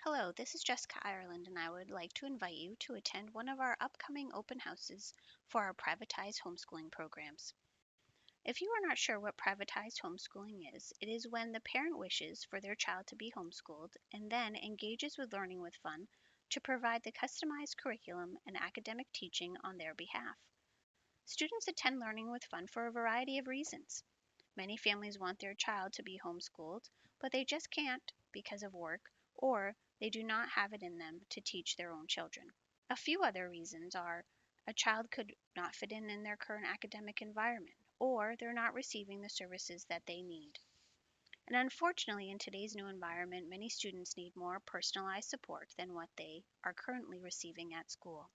Hello, this is Jessica Ireland, and I would like to invite you to attend one of our upcoming open houses for our privatized homeschooling programs. If you are not sure what privatized homeschooling is, it is when the parent wishes for their child to be homeschooled and then engages with Learning with Fun to provide the customized curriculum and academic teaching on their behalf. Students attend Learning with Fun for a variety of reasons. Many families want their child to be homeschooled, but they just can't because of work, or they do not have it in them to teach their own children. A few other reasons are a child could not fit in their current academic environment, or they're not receiving the services that they need. And unfortunately, in today's new environment, many students need more personalized support than what they are currently receiving at school.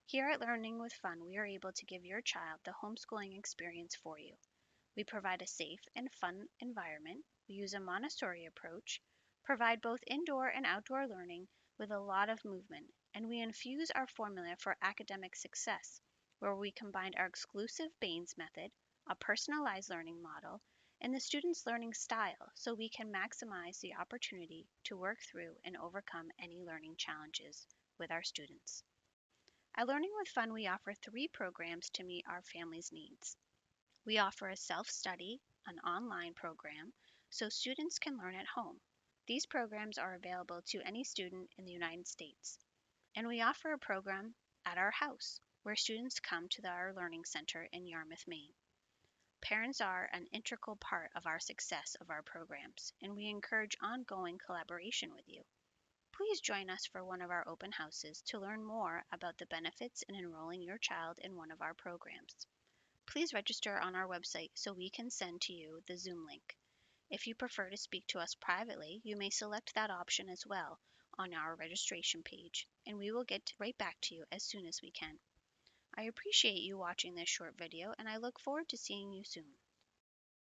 Here at Learning with Fun, we are able to give your child the homeschooling experience for you. We provide a safe and fun environment. We use a Montessori approach, provide both indoor and outdoor learning with a lot of movement, and we infuse our formula for academic success, where we combined our exclusive BAINES method, a personalized learning model, and the student's learning style so we can maximize the opportunity to work through and overcome any learning challenges with our students. At Learning with Fun, we offer 3 programs to meet our family's needs. We offer a self-study, an online program, so students can learn at home. These programs are available to any student in the United States. And we offer a program at our house, where students come to our Learning Center in Yarmouth, Maine. Parents are an integral part of our success of our programs, and we encourage ongoing collaboration with you. Please join us for one of our open houses to learn more about the benefits in enrolling your child in one of our programs. Please register on our website so we can send to you the Zoom link. If you prefer to speak to us privately, you may select that option as well on our registration page, and we will get right back to you as soon as we can. I appreciate you watching this short video, and I look forward to seeing you soon.